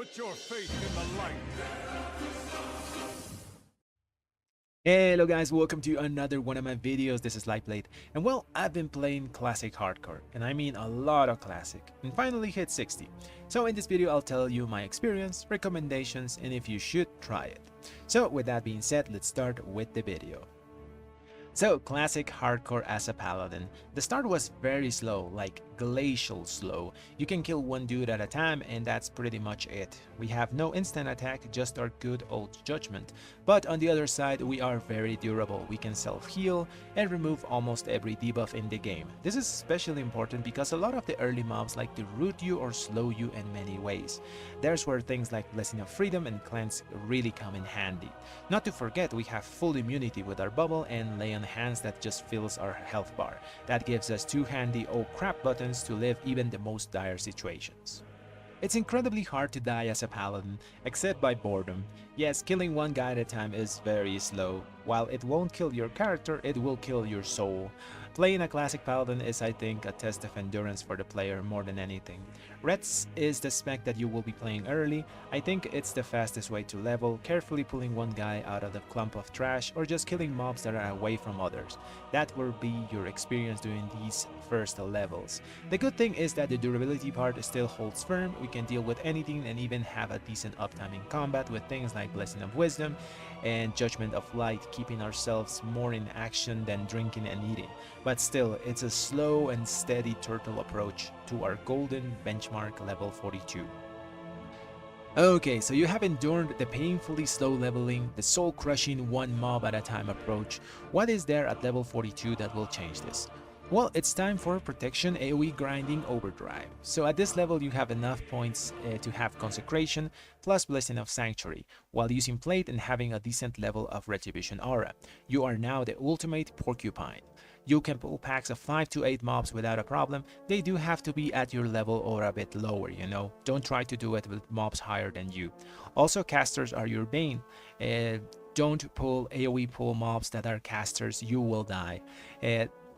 Put your faith in the light. Hello guys, welcome to another one of my videos. This is Lightblade, and well, I've been playing classic hardcore, and I mean a lot of classic, and finally hit 60. So in this video I'll tell you my experience, recommendations, and if you should try it. So with that being said, let's start with the video. So, classic hardcore as a paladin. The start was very slow, like glacial slow. You can kill one dude at a time and that's pretty much it. We have no instant attack, just our good old judgment. But on the other side, we are very durable. We can self-heal and remove almost every debuff in the game. This is especially important because a lot of the early mobs like to root you or slow you in many ways. There's where things like Blessing of Freedom and Cleanse really come in handy. Not to forget, we have full immunity with our bubble and Lay on Hands that just fills our health bar. That gives us two handy oh crap buttons to live even the most dire situations. It's incredibly hard to die as a paladin, except by boredom. Yes, killing one guy at a time is very slow. While it won't kill your character, it will kill your soul. Playing a classic paladin is, I think, a test of endurance for the player more than anything. Reds is the spec that you will be playing early. I think it's the fastest way to level, carefully pulling one guy out of the clump of trash or just killing mobs that are away from others. That will be your experience doing these first levels. The good thing is that the durability part still holds firm. We can deal with anything and even have a decent uptime in combat with things like Blessing of Wisdom and Judgment of Light, keeping ourselves more in action than drinking and eating. But still, it's a slow and steady turtle approach to our golden benchmark level 42. Okay, so you have endured the painfully slow leveling, the soul-crushing one mob at a time approach. What is there at level 42 that will change this? Well, it's time for Protection AoE Grinding Overdrive. So at this level you have enough points to have Consecration plus Blessing of Sanctuary, while using Plate and having a decent level of Retribution Aura. You are now the ultimate Porcupine. You can pull packs of 5 to 8 mobs without a problem. They do have to be at your level or a bit lower, you know. Don't try to do it with mobs higher than you. Also, casters are your bane. Don't pull AoE pull mobs that are casters, you will die.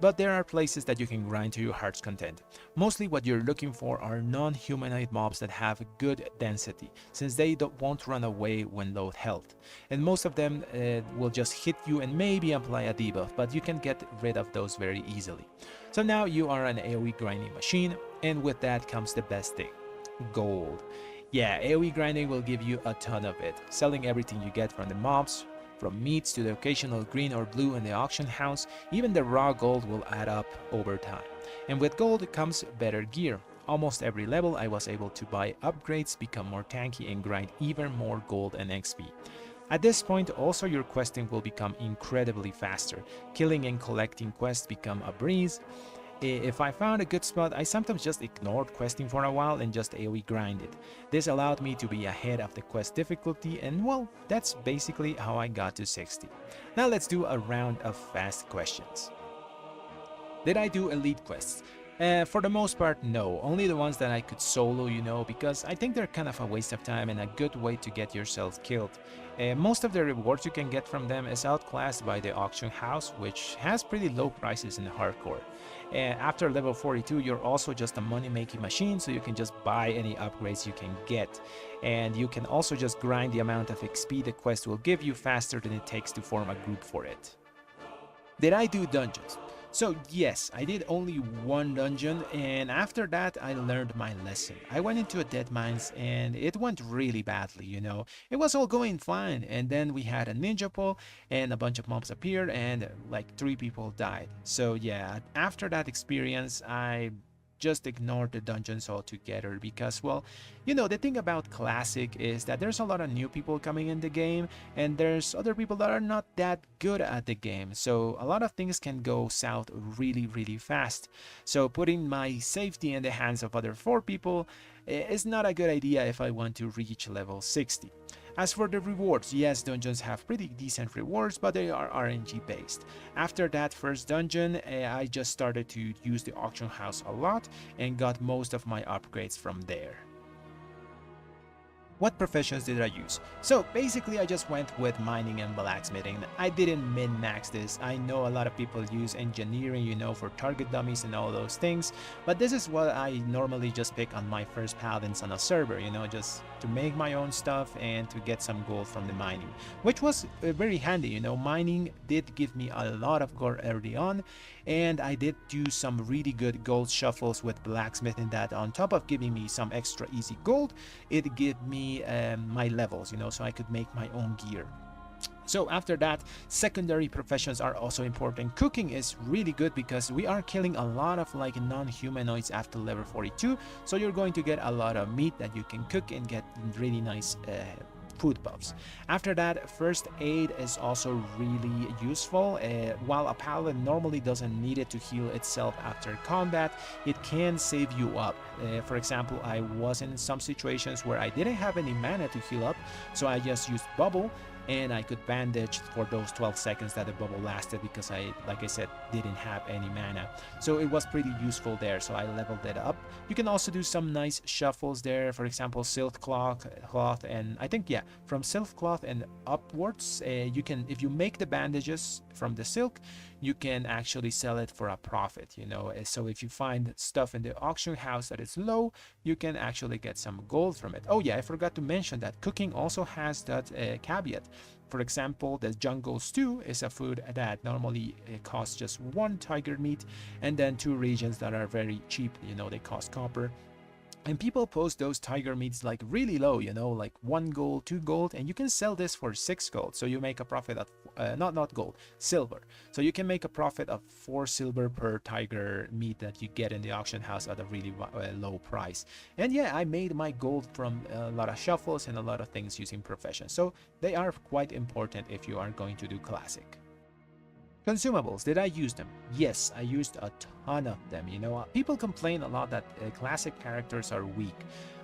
But there are places that you can grind to your heart's content. Mostly what you're looking for are non-humanoid mobs that have good density, since they won't run away when low health. And most of them will just hit you and maybe apply a debuff, but you can get rid of those very easily. So now you are an AoE grinding machine, and with that comes the best thing: gold. Yeah, AoE grinding will give you a ton of it, selling everything you get from the mobs, from meats to the occasional green or blue in the auction house. Even the raw gold will add up over time. And with gold comes better gear. Almost every level I was able to buy upgrades, become more tanky, and grind even more gold and XP. At this point also your questing will become incredibly faster. Killing and collecting quests become a breeze. If I found a good spot, I sometimes just ignored questing for a while and just AoE grinded. This allowed me to be ahead of the quest difficulty, and well, that's basically how I got to 60. Now let's do a round of fast questions. Did I do elite quests? For the most part, no. Only the ones that I could solo, you know, because I think they're kind of a waste of time and a good way to get yourself killed. Most of the rewards you can get from them is outclassed by the auction house, which has pretty low prices in hardcore. After level 42, you're also just a money-making machine, so you can just buy any upgrades you can get. And you can also just grind the amount of XP the quest will give you faster than it takes to form a group for it. Did I do dungeons? So yes, I did only one dungeon, and after that I learned my lesson. I went into a dead mines and it went really badly, you know. It was all going fine, and then we had a ninja pull and a bunch of mobs appeared and like 3 people died. So yeah, after that experience I just ignored the dungeons altogether because, well, you know, the thing about classic is that there's a lot of new people coming in the game and there's other people that are not that good at the game, so a lot of things can go south really fast. So putting my safety in the hands of other 4 people is not a good idea if I want to reach level 60. As for the rewards, yes, dungeons have pretty decent rewards, but they are RNG based. After that first dungeon, I just started to use the auction house a lot and got most of my upgrades from there. What professions did I use? So basically I just went with mining and blacksmithing. I didn't min-max this. I know a lot of people use engineering, you know, for target dummies and all those things, but this is what I normally just pick on my first paladins on a server, you know, just to make my own stuff and to get some gold from the mining, which was very handy, you know. Mining did give me a lot of gold early on, and I did do some really good gold shuffles with blacksmithing that on top of giving me some extra easy gold, it gave me my levels, you know, so I could make my own gear. So after that, secondary professions are also important. Cooking is really good because we are killing a lot of like non-humanoids after level 42, so you're going to get a lot of meat that you can cook and get really nice food buffs. After that, first aid is also really useful. While a paladin normally doesn't need it to heal itself after combat, it can save you up. For example, I was in some situations where I didn't have any mana to heal up, so I just used bubble, and I could bandage for those 12 seconds that the bubble lasted because I, like I said, didn't have any mana. So it was pretty useful there, so I leveled it up. You can also do some nice shuffles there, for example, silk cloth, and I think, yeah, from silk cloth and upwards, you can, if you make the bandages from the silk, you can actually sell it for a profit, you know. So if you find stuff in the auction house that is low, you can actually get some gold from it. Oh yeah, I forgot to mention that cooking also has that caveat. For example, the jungle stew is a food that normally costs just 1 tiger meat, and then 2 regions that are very cheap, you know, they cost copper. And people post those tiger meats like really low, you know, like 1 gold, 2 gold, and you can sell this for 6 gold. So you make a profit of, not gold, silver. So you can make a profit of 4 silver per tiger meat that you get in the auction house at a really low price. And yeah, I made my gold from a lot of shuffles and a lot of things using professions. So they are quite important if you are going to do classic. Consumables, did I use them? Yes, I used a ton of them. You know, people complain a lot that classic characters are weak,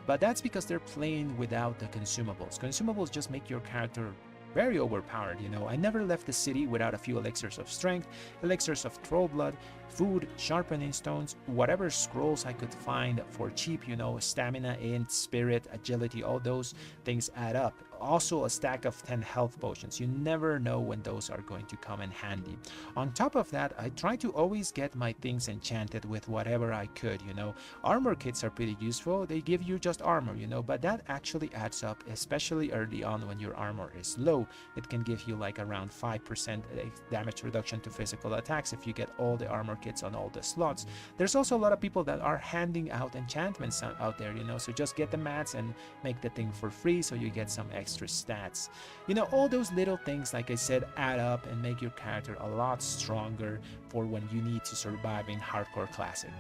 but that's because they're playing without the consumables. Consumables just make your character very overpowered, you know. I never left the city without a few elixirs of strength, elixirs of troll blood, food, sharpening stones, whatever scrolls I could find for cheap, you know, stamina, int, spirit, agility, all those things add up. Also a stack of 10 health potions. You never know when those are going to come in handy. On top of that, I try to always get my things enchanted with whatever I could, you know. Armor kits are pretty useful. They give you just armor, you know, but that actually adds up, especially early on when your armor is low. It can give you like around 5% damage reduction to physical attacks if you get all the armor kits on all the slots. There's also a lot of people that are handing out enchantments out there, you know, so just get the mats and make the thing for free so you get some extra stats. You know, all those little things, like I said, add up and make your character a lot stronger for when you need to survive in hardcore classic.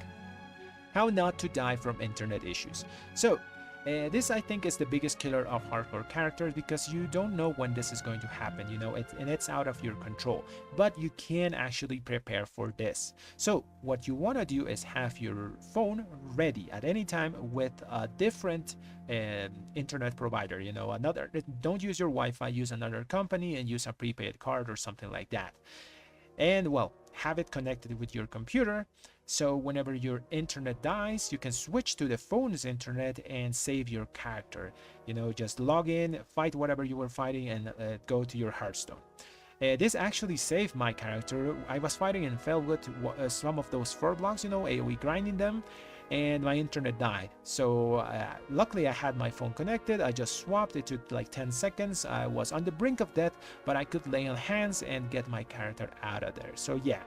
How not to die from internet issues. So this I think is the biggest killer of hardcore characters because you don't know when this is going to happen, you know, and it's out of your control, but you can actually prepare for this. So what you want to do is have your phone ready at any time with a different internet provider, you know, don't use your Wi-Fi, use another company and use a prepaid card or something like that. And well, have it connected with your computer, so whenever your internet dies, you can switch to the phone's internet and save your character. You know, just log in, fight whatever you were fighting, and go to your Hearthstone. This actually saved my character. I was fighting in Felwood, some of those 4 blocks, you know, AoE grinding them, and my internet died. So luckily I had my phone connected. I just swapped. It took like 10 seconds. I was on the brink of death, but I could lay on hands and get my character out of there. So yeah,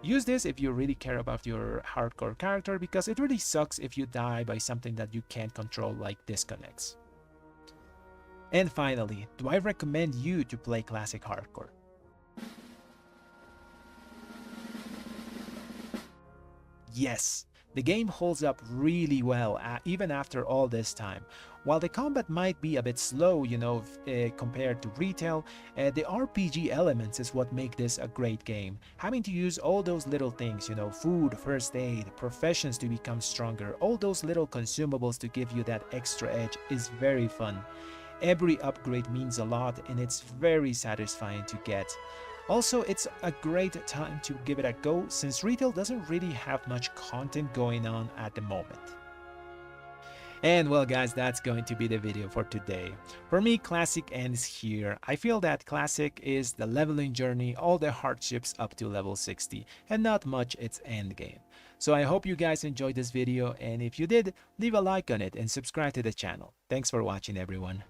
use this if you really care about your hardcore character, because it really sucks if you die by something that you can't control, like disconnects. And finally, do I recommend you to play classic hardcore? Yes, the game holds up really well even after all this time. While the combat might be a bit slow, you know, compared to retail, the RPG elements is what make this a great game. Having to use all those little things, you know, food, first aid, professions to become stronger, all those little consumables to give you that extra edge is very fun. Every upgrade means a lot and it's very satisfying to get. Also, it's a great time to give it a go since retail doesn't really have much content going on at the moment. And well guys, that's going to be the video for today. For me, Classic ends here. I feel that Classic is the leveling journey, all the hardships up to level 60, and not much its end game. So I hope you guys enjoyed this video, and if you did, leave a like on it and subscribe to the channel. Thanks for watching everyone.